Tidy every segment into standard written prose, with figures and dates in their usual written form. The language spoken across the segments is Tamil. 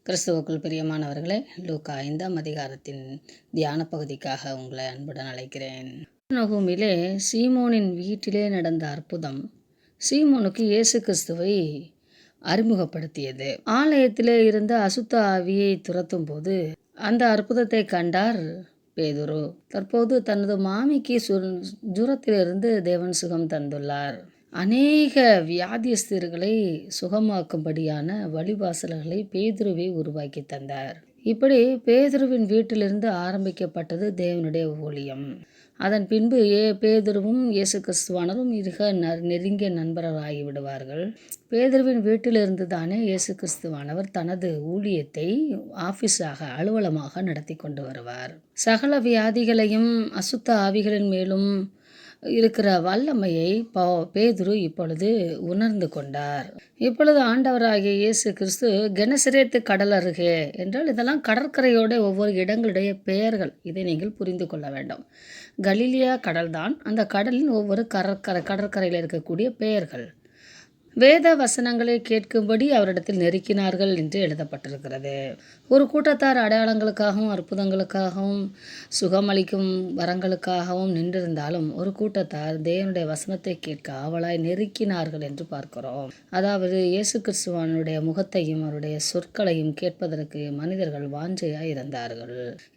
கிறிஸ்துவுக்குள் பிரியமானவர்களே, லூக்கா 5ஆம் அதிகாரத்தின் தியான பகுதிக்காக உங்களை அன்புடன் அழைக்கிறேன். நகூமிலே சீமோனின் வீட்டிலே நடந்த அற்புதம் சீமோனுக்கு இயேசு கிறிஸ்துவை அறிமுகப்படுத்தியது. ஆலயத்திலே இருந்த அசுத்த ஆவியை துரத்தும் போது அந்த அற்புதத்தை கண்டார் பேதுரு. தற்போது தனது மாமிக்கு ஜுரத்திலிருந்து தேவன் சுகம் தந்துள்ளார். அநேக வியாதியஸ்தர்களை சுகமாக்கும்படியான வழிவாசல்களை பேதுருவை உருவாக்கி தந்தார். இப்படி பேதுருவின் வீட்டிலிருந்து ஆரம்பிக்கப்பட்டது தேவனுடைய ஊழியம். அதன் பின்பு பேதுருவும் இயேசு கிறிஸ்துவானரும் மிக நெருங்கிய நண்பர்கள் ஆகிவிடுவார்கள். பேதுருவின் வீட்டிலிருந்து தானே இயேசு கிறிஸ்துவானவர் தனது ஊழியத்தை ஆஃபீஸாக அலுவலமாக நடத்தி கொண்டு வருவார். சகல வியாதிகளையும் அசுத்த ஆவிகளின் மேலும் இருக்கிற வல்லமையை பேதுரு இப்பொழுது உணர்ந்து கொண்டார். இப்பொழுது ஆண்டவராகிய இயேசு கிறிஸ்து கெனசரேத்து கடல் அருகே என்றால் இதெல்லாம் கடற்கரையோட ஒவ்வொரு இடங்களுடைய பெயர்கள். இதை நீங்கள் புரிந்து கொள்ள வேண்டும். கலிலியா கடல்தான் அந்த கடலின் ஒவ்வொரு கடற்கரையில் இருக்கக்கூடிய பெயர்கள். வேத வசனங்களை கேட்கும்படி அவரிடத்தில் நெருக்கினார்கள் என்று எழுதப்பட்டிருக்கிறது. ஒரு கூட்டத்தார் அடையாளங்களுக்காகவும் அற்புதங்களுக்காகவும் சுகமளிக்கும் வரங்களுக்காகவும் நின்றிருந்தாலும் ஒரு கூட்டத்தார் தேவனுடைய வசனத்தை கேட்க ஆவலாய் நெருக்கினார்கள் என்று பார்க்கிறோம். அதாவது இயேசு கிறிஸ்துவனுடைய முகத்தையும் அவருடைய சொற்களையும் கேட்பதற்கு மனிதர்கள் வாஞ்சையாய் இருந்தார்கள்.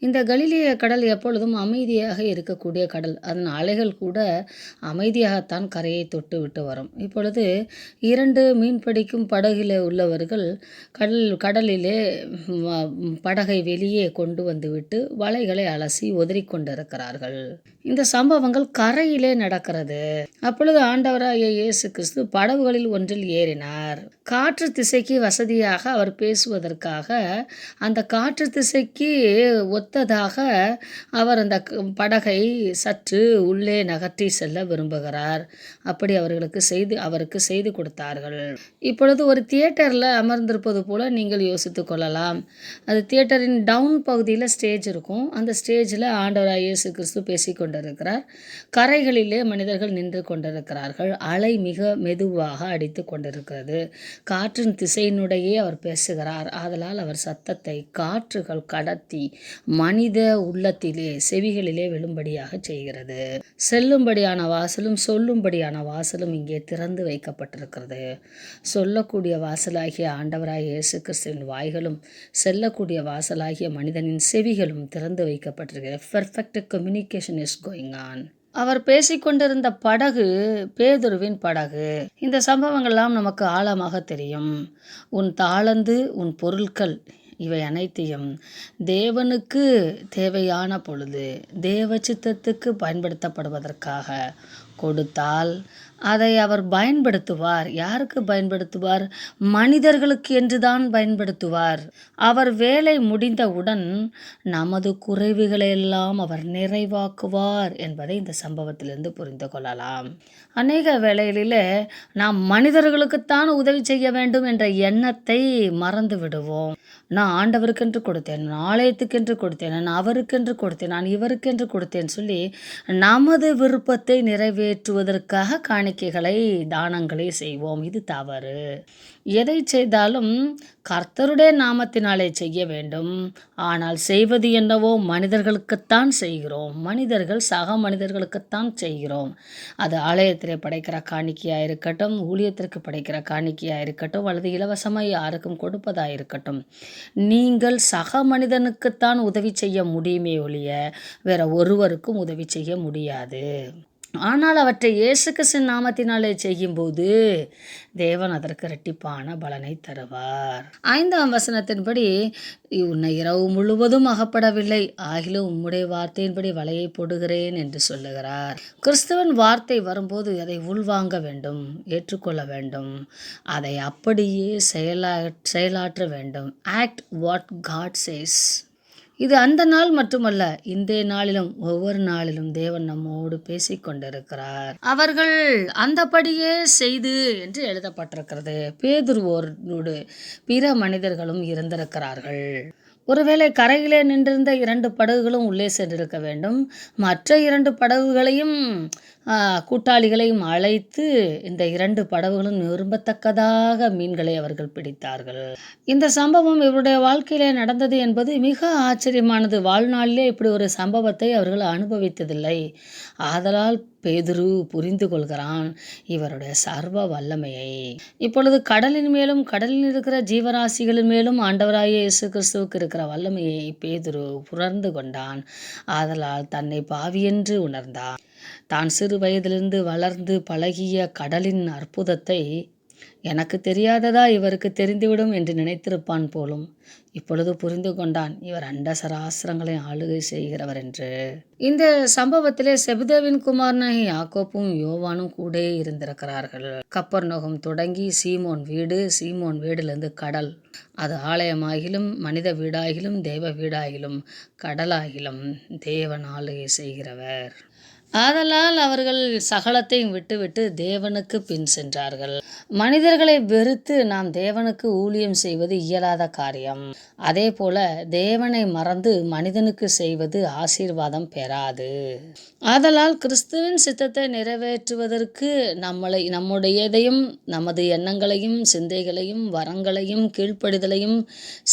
இந்த கலிலேய கடல் எப்பொழுதும் அமைதியாக இருக்கக்கூடிய கடல். அதன் அலைகள் கூட அமைதியாகத்தான் கரையை தொட்டு விட்டு வரும். இப்பொழுது 2 மீன்பிடிக்கும் படகில் உள்ளவர்கள் கடலிலே படகை வெளியே கொண்டு வந்துவிட்டு வலைகளை அலசி உதறி கொண்டிருக்கிறார்கள். இந்த சம்பவங்கள் கரையிலே நடக்கிறது. அப்பொழுது ஆண்டவராகிய இயேசு கிறிஸ்து படகுகளில் ஒன்றில் ஏறினார். காற்று திசைக்கு வசதியாக அவர் பேசுவதற்காக அந்த காற்று திசைக்கு ஒத்ததாக அவர் அந்த படகை சற்று உள்ளே நகர்த்தி செல்ல விரும்புகிறார். அப்படி அவருக்கு செய்து கொடுத்தார்கள். இப்பொழுது ஒரு தியேட்டரில் அமர்ந்திருப்பது போல நீங்கள் யோசித்து கொள்ளலாம். அது தியேட்டரின் டவுன் பகுதியில் ஸ்டேஜ் இருக்கும். அந்த ஸ்டேஜில் ஆண்டவராகிய இயேசு கிறிஸ்து பேசி கொண்டிருக்கிறார். கரைகளிலே மனிதர்கள் நின்று கொண்டிருக்கிறார்கள். அலை மிக மெதுவாக அடித்து கொண்டிருக்கிறது. காற்றின் திசையினுடையே அவர் பேசுகிறார். ஆதலால் அவர் சத்தத்தை காற்றுகள் கடத்தி மனித உள்ளத்திலே செவிகளிலே விழும்படியாக செய்கிறது. செல்லும்படியான வாசலும் சொல்லும்படியான வாசலும் இங்கே திறந்து வைக்கப்பட்டிருக்கிறது. சொல்லக்கூடிய வாசலாகிய ஆண்டவராகிய இயேசு கிறிஸ்துவின் வாய்களும் செல்லக்கூடிய வாசலாகிய மனிதனின் செவிகளும் திறந்து வைக்கப்பட்டிருக்கிறது. Perfect communication is going on. அவர் பேசிக்கொண்டிருந்த படகு பேதுருவின் படகு. இந்த சம்பவங்கள்லாம் நமக்கு ஆழமாக தெரியும். உன் தாளந்து, உன் பொருட்கள் இவை அனைத்தையும் தேவனுக்கு தேவையான பொழுது தேவ சித்தத்துக்கு பயன்படுத்தப்படுவதற்காக கொடுத்தால் அதை அவர் பயன்படுத்துவார். யாருக்கு பயன்படுத்துவார்? மனிதர்களுக்கு என்றுதான் பயன்படுத்துவார். அவர் வேலை முடிந்தவுடன் நமது குறைவுகளெல்லாம் அவர் நிறைவாக்குவார் என்பதை இந்த சம்பவத்திலிருந்து புரிந்து கொள்ளலாம். அநேக வேளைகளிலே நாம் மனிதர்களுக்குத்தான் உதவி செய்ய வேண்டும் என்ற எண்ணத்தை மறந்து விடுவோம். நான் ஆண்டவருக்கென்று கொடுத்தேன், நான் ஆலயத்துக்கென்று கொடுத்தேன், நான் அவருக்கென்று கொடுத்தேன், நான் இவருக்கென்று கொடுத்தேன் சொல்லி நமது விருப்பத்தை நிறைவேற்றுவதற்காக காணிக்கைகளை தானங்களை செய்வோம். இது தவறு. எதை செய்தாலும் கர்த்தருடைய நாமத்தினாலே செய்ய வேண்டும். ஆனால் செய்வது என்னவோ மனிதர்களுக்குத்தான் செய்கிறோம். சக மனிதர்களுக்குத்தான் செய்கிறோம். அது ஆலயத்திலே படைக்கிற காணிக்கையாக இருக்கட்டும், ஊழியத்திற்கு படைக்கிற காணிக்கையாக இருக்கட்டும், அல்லது இலவசமாக யாருக்கும் கொடுப்பதாக இருக்கட்டும். நீங்கள் சக மனிதனுக்குத்தான் உதவி செய்ய முடியுமே ஒழிய வேற ஒருவருக்கும் உதவி செய்ய முடியாது. ஆனால் அவற்றை இயேசு கிறிஸ்து நாமத்தினாலே செய்யும்போது தேவன் அதற்கு இரட்டிப்பான பலனை தருவார். 5ஆம் வசனத்தின்படி, உன்னை இரவு முழுவதும் அகப்படவில்லை, ஆகிலும் உம்முடைய வார்த்தையின்படி வலையை போடுகிறேன் என்று சொல்லுகிறார். கிறிஸ்துவின் வார்த்தை வரும்போது அதை உள்வாங்க வேண்டும், ஏற்றுக்கொள்ள வேண்டும், அதை அப்படியே செயலாற்ற வேண்டும். Act what God says. இது அந்த நாள் மட்டுமல்ல, இன்றைய நாளிலும் ஒவ்வொரு நாளிலும் தேவன் நம்மோடு பேசிக்கொண்டிருக்கிறார். அவர்கள் அந்தபடியே செய்து என்று எழுதப்பட்டிருக்கிறது. பேதுருவோடு பிற மனிதர்களும் இருந்திருக்கிறார்கள். ஒருவேளை கரையிலே நின்றிருந்த 2 படகுகளும் உள்ளே சென்றிருக்க வேண்டும். மற்ற 2 படகுகளையும் கூட்டாளிகளையும் அழைத்து இந்த 2 படகுகளும் விரும்பத்தக்கதாக மீன்களை அவர்கள் பிடித்தார்கள். இந்த சம்பவம் இவருடைய வாழ்க்கையிலே நடந்தது என்பது மிக ஆச்சரியமானது. வாழ்நாளிலே இப்படி ஒரு சம்பவத்தை அவர்கள் அனுபவித்ததில்லை. ஆதலால் பேதுரு புரிந்து கொள்கிறான் இவருடைய சர்வ வல்லமையை. இப்பொழுது கடலின் மேலும் கடலில் இருக்கிற ஜீவராசிகளின் மேலும் ஆண்டவராகிய இயேசு கிறிஸ்துவுக்கு இருக்கிற வல்லமையை பேதுரு புணர்ந்து கொண்டான். ஆதலால் தன்னை பாவியென்று உணர்ந்தான். தான் சிறு வயதிலிருந்து வளர்ந்து பழகிய கடலின் அற்புதத்தை எனக்கு தெரியாததா இவருக்கு தெரிந்துவிடும் என்று நினைத்திருப்பான் போலும். இப்பொழுது புரிந்து கொண்டான் இவர் அண்ட சராசரங்களை ஆளுகை செய்கிறவர் என்று. இந்த சம்பவத்திலே செபதேவின் குமாரனாகிய யாக்கோப்பும் யோவானும் கூட இருந்திருக்கிறார்கள். கப்பர்நகூம் தொடங்கி சீமோன் வீடு, சீமோன் வீடிலிருந்து கடல். அது ஆலயமாகிலும் மனித வீடாகிலும் தேவ வீடாகிலும் கடலாகிலும் தேவன் ஆளுகை செய்கிறவர். ஆதலால் அவர்கள் சகலத்தையும் விட்டுவிட்டு தேவனுக்கு பின் சென்றார்கள். மனிதர்களை வெறுத்து நாம் தேவனுக்கு ஊழியம் செய்வது இயலாத காரியம். அதே போல தேவனை மறந்து மனிதனுக்கு செய்வது ஆசீர்வாதம் பெறாது. ஆதலால் கிறிஸ்துவின் சித்தத்தை நிறைவேற்றுவதற்கு நம்முடையதையும் நமது எண்ணங்களையும் சிந்தைகளையும் வரங்களையும் கீழ்ப்படிதலையும்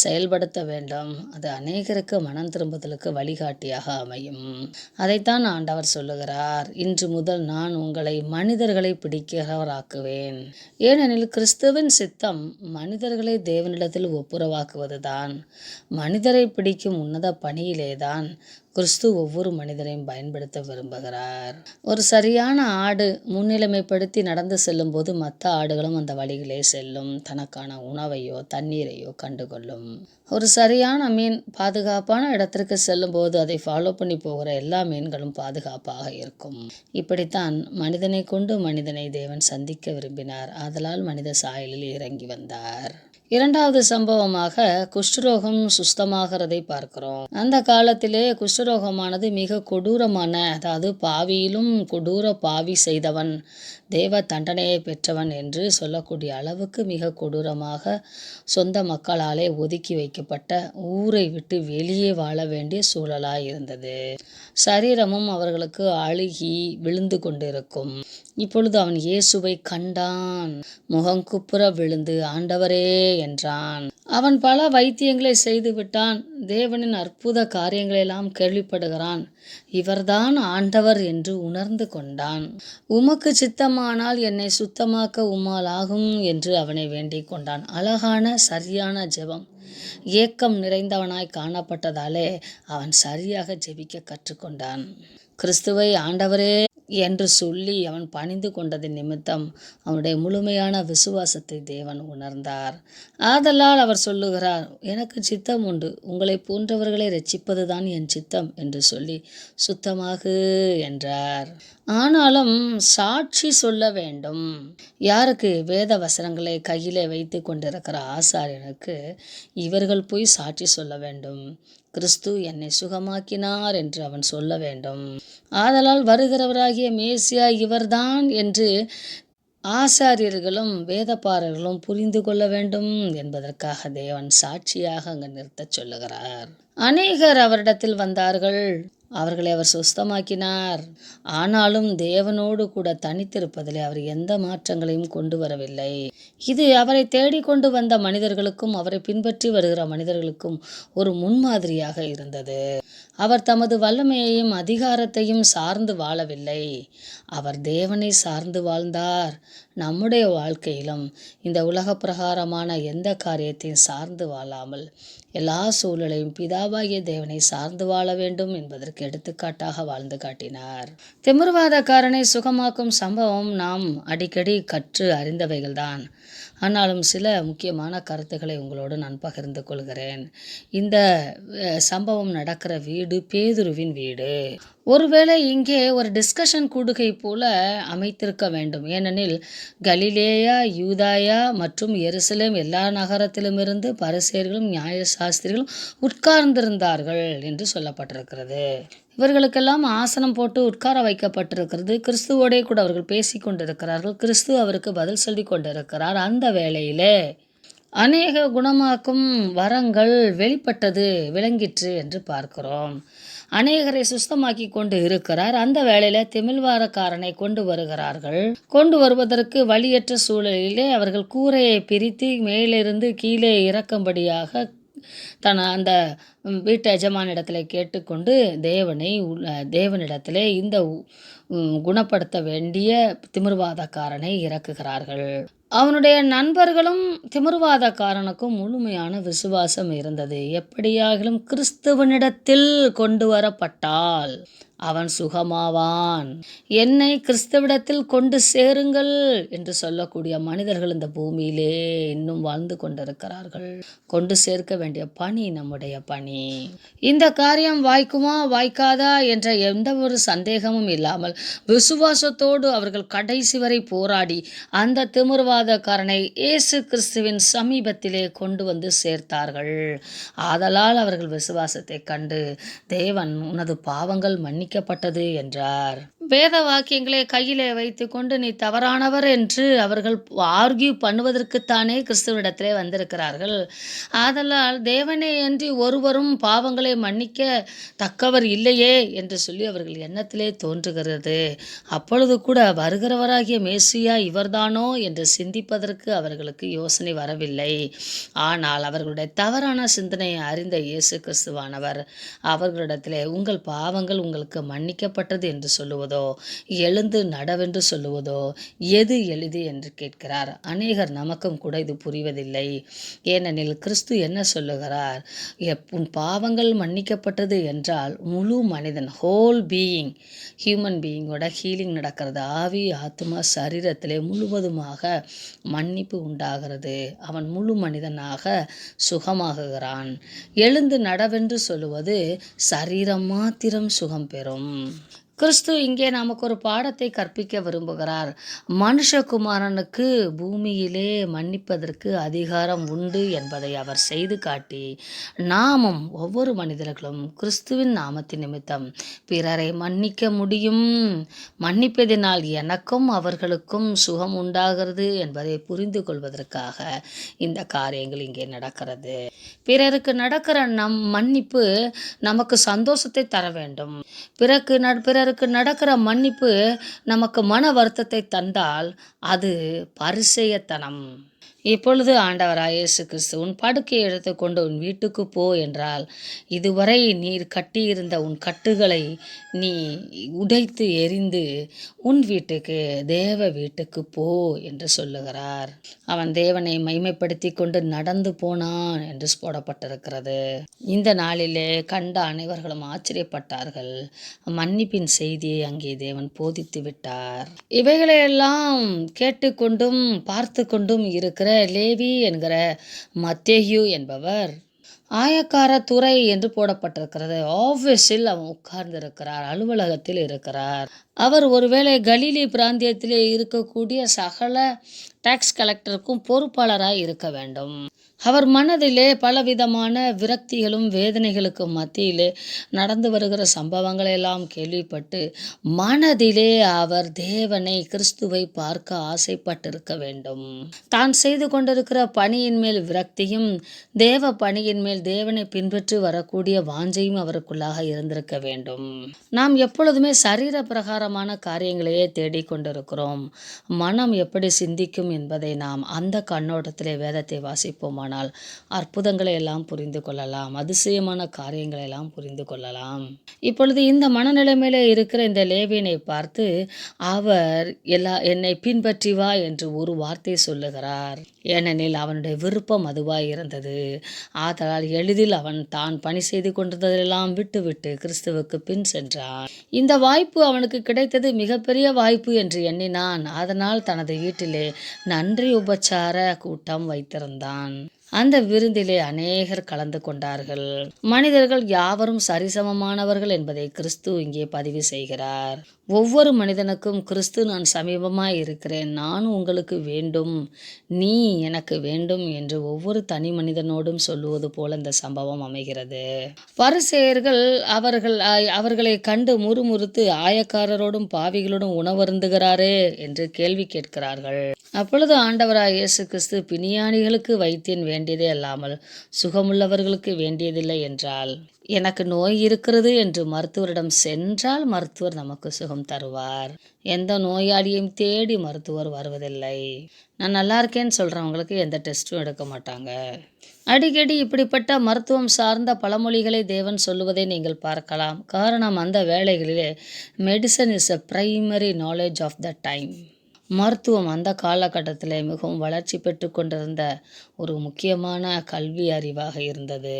செயல்படுத்த வேண்டும். அது அநேகருக்கு மனம் திரும்புதலுக்கு வழிகாட்டியாக அமையும். அதைத்தான் ஆண்டவர் சொல்லுகிறார். இன்று முதல் நான் உங்களை மனிதர்களை பிடிக்கிறவராக்குவேன். ஏனெனில் கிறிஸ்துவின் சித்தம் மனிதர்களை தேவனிடத்தில் ஒப்புரவாக்குவதுதான். மனிதரை பிடிக்கும் உன்னத பணியிலேதான் கிறிஸ்து ஒவ்வொரு மனிதரையும் பயன்படுத்த விரும்புகிறார். ஒரு சரியான ஆடு முன்னிலைமைப்படுத்தி நடந்து செல்லும் போது மற்ற ஆடுகளும் அந்த வழிகளே செல்லும். தனக்கான உணவையோ தண்ணீரையோ கண்டுகொள்ளும். ஒரு சரியான மீன் பாதுகாப்பான இடத்திற்கு செல்லும் போது அதை ஃபாலோ பண்ணி போகிற எல்லா மீன்களும் பாதுகாப்பாக இருக்கும். இப்படித்தான் மனிதனை கொண்டு மனிதனை தேவன் சந்திக்க விரும்பினார். ஆதலால் மனித சாயலில் இறங்கி வந்தார். இரண்டாவது சம்பவமாக குஷ்டரோகம் சுஸ்தமாகிறதை பார்க்கிறோம். அந்த காலத்திலே குஷ்டரோகமானது மிக கொடூரமான, அதாவது பாவியிலும் கொடூர பாவி செய்தவன், தேவ தண்டனையை பெற்றவன் என்று சொல்லக்கூடிய அளவுக்கு மிக கொடூரமாக சொந்த மக்களாலே ஒதுக்கி வைக்கப்பட்ட, ஊரை விட்டு வெளியே வாழ வேண்டிய சூழலாய் இருந்தது. சரீரமும் அவர்களுக்கு அழுகி விழுந்து கொண்டிருக்கும். இப்பொழுது அவன் இயேசுவை கண்டான். முகங்குப்புற விழுந்து ஆண்டவரே என்றான். அவன் பல வைத்தியங்களை செய்து விட்டான். தேவனின் அற்புத காரியங்களெல்லாம் கேள்விப்படுகிறான். இவர்தான் ஆண்டவர் என்று உணர்ந்து கொண்டான். உமக்கு சித்தமானால் என்னை சுத்தமாக்க உம்மால் ஆகும் என்று அவனை வேண்டிக் கொண்டான். அழகான சரியான ஜெபம். ஏக்கம் நிறைந்தவனாய் காணப்பட்டதாலே அவன் சரியாக ஜெபிக்க கற்றுக்கொண்டான். கிறிஸ்துவை ஆண்டவரே என்று சொல்லி அவன் பணிந்து கொண்டதின் நிமித்தம் அவனுடைய முழுமையான விசுவாசத்தை தேவன் உணர்ந்தார். ஆதலால் அவர் சொல்லுகிறார், எனக்கு சித்தம் உண்டு, உங்களை போன்றவர்களை ரட்சிப்பதுதான் என் சித்தம் என்று சொல்லி சுத்தமாகு என்றார். ஆனாலும் சாட்சி சொல்ல வேண்டும். யாருக்கு? வேத வசனங்களை கையிலே வைத்து கொண்டிருக்கிற ஆசாரியனுக்கு இவர்கள் போய் சாட்சி சொல்ல வேண்டும். கிறிஸ்து என்னை சுகமாக்கினார் என்று அவன் சொல்ல வேண்டும். ஆதலால் வருகிறவராகிய மேசியா இவர்தான் என்று ஆசாரியர்களும் வேதபாரர்களும் புரிந்து கொள்ள வேண்டும் என்பதற்காக தேவன் சாட்சியாக அங்கு நிறுத்தச் சொல்லுகிறார். அநேகர் அவரிடத்தில் வந்தார்கள். அவர்களை அவர் சுஸ்தமாக்கினார். ஆனாலும் தேவனோடு கூட தனித்திருப்பதிலே அவர் எந்த மாற்றங்களையும் கொண்டு வரவில்லை. இது அவரை தேடிக்கொண்டு வந்த மனிதர்களுக்கும் அவரை பின்பற்றி வருகிற மனிதர்களுக்கும் ஒரு முன்மாதிரியாக இருந்தது. அவர் தமது வல்லமையையும் அதிகாரத்தையும் சார்ந்து வாழவில்லை. அவர் தேவனை சார்ந்து வாழ்ந்தார். நம்முடைய வாழ்க்கையிலும் இந்த உலக பிரகாரமான எந்த காரியத்தையும் சார்ந்து வாழாமல் எல்லா சூழலையும் பிதாவாகிய தேவனை சார்ந்து வாழ வேண்டும் என்பதற்கு எடுத்துக்காட்டாக வாழ்ந்து காட்டினார். திமிர்வாதக்காரனை சுகமாக்கும் சம்பவம் நாம் அடிக்கடி கற்று அறிந்தவைகள்தான். ஆனாலும் சில முக்கியமான கருத்துக்களை உங்களோடு நான் பகிர்ந்து கொள்கிறேன். இந்த சம்பவம் நடக்கிற வீடு பேதுருவின் வீடு. ஒருவேளை இங்கே ஒரு டிஸ்கஷன் கூடுகை போல அமைத்திருக்க வேண்டும். ஏனெனில் கலிலேயா, யூதாயா மற்றும் எருசலேம் எல்லா நகரத்திலுமிருந்து பரிசேயர்களும் நியாய சாஸ்திரிகளும் உட்கார்ந்திருந்தார்கள் என்று சொல்லப்பட்டிருக்கிறது. இவர்களுக்கெல்லாம் ஆசனம் போட்டு உட்கார வைக்கப்பட்டிருக்கிறது. கிறிஸ்துவோடே கூட அவர்கள் பேசி கொண்டிருக்கிறார்கள். கிறிஸ்து அவருக்கு பதில் சொல்லி கொண்டிருக்கிறார். அந்த வேளையிலே அநேக குணமாக்கும் வரங்கள் வெளிப்பட்டது விளங்கிற்று என்று பார்க்கிறோம். அநேகரை சுஸ்தமாக்கி கொண்டு இருக்கிறார். அந்த வேளையில திமில்வாரக்காரனை கொண்டு வருகிறார்கள். கொண்டு வருவதற்கு வழியற்ற சூழலிலே அவர்கள் கூரையை பிரித்து மேலிருந்து கீழே இறக்கும்படியாக அந்த வீட்டு எஜமானிடத்திலே கேட்டுக்கொண்டு தேவனிடத்திலே இந்த குணப்படுத்த வேண்டிய திமிர்வாதக்காரனை இறக்குகிறார்கள். அவனுடைய நண்பர்களும் திமிர்வாதக்காரனுக்கும் முழுமையான விசுவாசம் இருந்தது. எப்படியாகிலும் கிறிஸ்துவனிடத்தில் கொண்டு வரப்பட்டால் அவன் சுகமாவான். என்னை கிறிஸ்துவிடத்தில் கொண்டு சேருங்கள் என்று சொல்லக்கூடிய மனிதர்கள் இந்த பூமியிலே இன்னும் வாழ்ந்து கொண்டிருக்கிறார்கள். கொண்டு சேர்க்க வேண்டிய பணி நம்முடைய பணி. இந்த காரியம் வாய்க்குமா வாய்க்காதா என்ற எந்த ஒரு சந்தேகமும் இல்லாமல் விசுவாசத்தோடு அவர்கள் கடைசி வரை போராடி அந்த திமிர்வாதக்காரனை இயேசு கிறிஸ்துவின் சமீபத்திலே கொண்டு வந்து சேர்த்தார்கள். ஆதலால் அவர்கள் விசுவாசத்தை கண்டு தேவன் உனது பாவங்கள் மன்னிக்கப்பட்டது என்றார். வேத வாக்கியங்களை கையிலே வைத்து கொண்டு நீ தவறானவர் என்று அவர்கள் ஆர்கியூ பண்ணுவதற்குத்தானே கிறிஸ்துவனிடத்திலே வந்திருக்கிறார்கள். ஆதலால் தேவனே அன்றி ஒருவரும் பாவங்களை மன்னிக்க தக்கவர் இல்லையே என்று சொல்லி அவர்கள் எண்ணத்திலே தோன்றுகிறது. அப்பொழுது கூட வருகிறவராகிய மேசியா இவர்தானோ என்று சிந்திப்பதற்கு அவர்களுக்கு யோசனை வரவில்லை. ஆனால் அவர்களுடைய தவறான சிந்தனையை அறிந்த இயேசு கிறிஸ்துவானவர் அவர்களிடத்திலே உங்கள் பாவங்கள் உங்களுக்கு மன்னிக்கப்பட்டது என்று சொல்லுவதோ எழுந்து நடவென்று சொல்லுவதோ எது எளிது என்று கேட்கிறார். அநேகர் நமக்கும் கூட இது புரிவதில்லை. ஏனெனில் கிறிஸ்து என்ன சொல்லுகிறார்? உன் பாவங்கள் மன்னிக்கப்பட்டது என்றால் முழு மனிதன் ஹோல் பீயிங் ஹியூமன் பீயிங்கோட ஹீலிங் நடக்கிறது. ஆவி ஆத்மா சரீரத்திலே முழுவதுமாக மன்னிப்பு உண்டாகிறது. அவன் முழு மனிதனாக சுகமாகுகிறான். எழுந்து நடவென்று சொல்லுவது சரீரம் மாத்திரம் சுகம் பெறும். கிறிஸ்து இங்கே நமக்கு ஒரு பாடத்தை கற்பிக்க விரும்புகிறார். மனுஷகுமாரனுக்கு பூமியிலே மன்னிப்பதற்கு அதிகாரம் உண்டு என்பதை அவர் செய்து காட்டி நாமும் ஒவ்வொரு மனிதர்களும் கிறிஸ்துவின் நாமத்தின் நிமித்தம் பிறரை மன்னிக்க முடியும். மன்னிப்பதினால் எனக்கும் அவர்களுக்கும் சுகம் உண்டாகிறது என்பதை புரிந்து கொள்வதற்காக இந்த காரியங்கள் இங்கே நடக்கிறது. பிறருக்கு நடக்கிற மன்னிப்பு நமக்கு சந்தோஷத்தை தர வேண்டும். பிறருக்கு நடக்கிற மன்னிப்பு நமக்கு மன வருத்தத்தை தந்தால் அது பரிசேயத்தனம். இப்பொழுது ஆண்டவராய் இயேசு கிறிஸ்து உன் படுக்கையை எடுத்துக்கொண்டு உன் வீட்டுக்கு போ என்றால் இதுவரை நீர் கட்டியிருந்த உன் கட்டுகளை நீ உடைத்து எறிந்து உன் வீட்டுக்கு தேவ வீட்டுக்கு போ என்று சொல்லுகிறார். அவன் தேவனை மைமைப்படுத்தி கொண்டு நடந்து போனான் என்று போடப்பட்டிருக்கிறது. இந்த நாளிலே கண்ட அனைவர்களும் ஆச்சரியப்பட்டார்கள். மன்னிப்பின் செய்தியை அங்கே தேவன் போதித்து விட்டார். இவைகளையெல்லாம் கேட்டுக்கொண்டும் பார்த்து கொண்டும் இருக்கிற லேவி என்கிற மத்தேயு என்பவர் ஆயக்கார துறை என்று போடப்பட்டிருக்கிறது. ஆஃபீஸில் அவன் உட்கார்ந்திருக்கிறார், அலுவலகத்தில் இருக்கிறார். அவர் ஒருவேளை கலிலி பிராந்தியத்திலே இருக்கக்கூடிய சகல டாக்ஸ் கலெக்டருக்கும் பொறுப்பாளராய் இருக்க வேண்டும். அவர் மனதிலே பலவிதமான விரக்திகளும் வேதனைகளுக்கு மத்தியிலே நடந்து வருகிற சம்பவங்களை எல்லாம் கேள்விப்பட்டு மனதிலே அவர் தேவனை கிறிஸ்துவை பார்க்க ஆசைப்பட்டிருக்க வேண்டும். தான் செய்து கொண்டிருக்கிற பணியின் மேல் விரக்தியும் தேவ பணியின் மேல் தேவனை பின்பற்றி வரக்கூடிய வாஞ்சையும் அவருக்குள்ளாக இருந்திருக்க வேண்டும். நாம் எப்பொழுதுமே சரீர பிரகாரமான காரியங்களையே தேடிக்கொண்டிருக்கிறோம். மனம் எப்படி சிந்திக்கும் என்பதை நாம் அந்த கண்ணோட்டத்திலே வேதத்தை வாசிப்போமானால் அற்புதங்களை எல்லாம் புரிந்து கொள்ளலாம், அதிசயமான காரியங்களை எல்லாம் புரிந்து கொள்ளலாம். இப்பொழுது இந்த மனநிலைமையில இருக்கிற இந்த லேவியனை பார்த்து அவர் என்னை பின்பற்றி வா என்று ஒரு வார்த்தை சொல்லுகிறார். ஏனெனில் அவனுடைய விருப்பம் அதுவாய் இருந்தது. ஆதலால் எளிதில் அவன் தான் பணி செய்து கொண்டிருந்ததெல்லாம் விட்டுவிட்டு கிறிஸ்துவுக்கு பின் சென்றான். இந்த வாய்ப்பு அவனுக்கு கிடைத்தது மிகப்பெரிய வாய்ப்பு என்று எண்ணினான். அதனால் தனது வீட்டிலே நன்றி உபச்சார கூட்டம் வைத்திருந்தான். அந்த விருந்திலே அநேகர் கலந்து கொண்டார்கள். மனிதர்கள் யாவரும் சரிசமமானவர்கள் என்பதை கிறிஸ்து இங்கே பதிவு செய்கிறார். ஒவ்வொரு மனிதனுக்கும் கிறிஸ்து நான் சமீபமாய் இருக்கிறேன், நான் உங்களுக்கு வேண்டும், நீ எனக்கு வேண்டும் என்று ஒவ்வொரு தனி மனிதனோடும் சொல்லுவது போல இந்த சம்பவம் அமைகிறது. பரிசேயர்கள் அவர்களை கண்டு முறுமுறுத்து ஆயக்காரரோடும் பாவிகளோடும் உணவருந்துகிறாரே என்று கேள்வி கேட்கிறார்கள். அப்பொழுது ஆண்டவராய் இயேசு கிறிஸ்து, பிணியாளிகளுக்கு வைத்தியன் வேண்டியதே அல்லாமல் சுகமுள்ளவர்களுக்கு வேண்டியதில்லை என்றால், எனக்கு நோய் இருக்கிறது என்று மருத்துவரிடம் சென்றால் மருத்துவர் நமக்கு சுகம் தருவார். எந்த நோயாளியையும் தேடி மருத்துவர் வருவதில்லை. நான் நல்லா இருக்கேன்னு சொல்கிறவங்களுக்கு எந்த டெஸ்ட்டும் எடுக்க மாட்டாங்க. அடிக்கடி இப்படிப்பட்ட மருத்துவம் சார்ந்த பழமொழிகளை தேவன் சொல்லுவதை நீங்கள் பார்க்கலாம். காரணம், அந்த வேளைகளிலே medicine is a primary knowledge of the time. மருத்துவம் அந்த காலகட்டத்தில் மிகவும் வளர்ச்சி பெற்று கொண்டிருந்த ஒரு முக்கியமான கல்வி அறிவாக இருந்தது.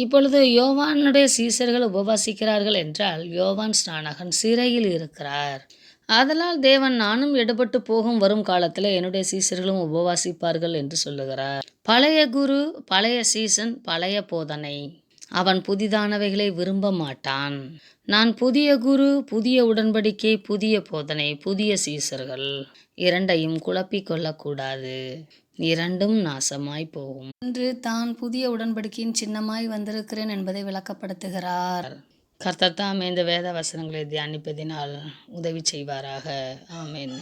இப்பொழுது யோவானுடைய சீசர்கள் உபவாசிக்கிறார்கள் என்றால், யோவான் ஸ்நானகன் சிறையில் இருக்கிறார். ஆதலால் தேவன், நானும் எடுபட்டு போகும் வரும் காலத்தில் என்னுடைய சீசர்களும் உபவாசிப்பார்கள் என்று சொல்லுகிறார். பழைய குரு, பழைய சீசன், பழைய போதனை. அவன் புதிதானவைகளை விரும்ப மாட்டான். நான் புதிய குரு, புதிய உடன்படிக்கை, புதிய போதனை, புதிய சீசர்கள், இரண்டையும் குழப்பிக் கொள்ளக்கூடாது. இரண்டும் நாசமாய் போகும். இன்று தான் புதிய உடன்படிக்கையின் சின்னமாய் வந்திருக்கிறேன் என்பதை விளக்கப்படுத்துகிறார். கர்த்தர் தாமே இந்த வேத வசனங்களை தியானிப்பதினால் உதவி செய்வாராக. ஆமென்.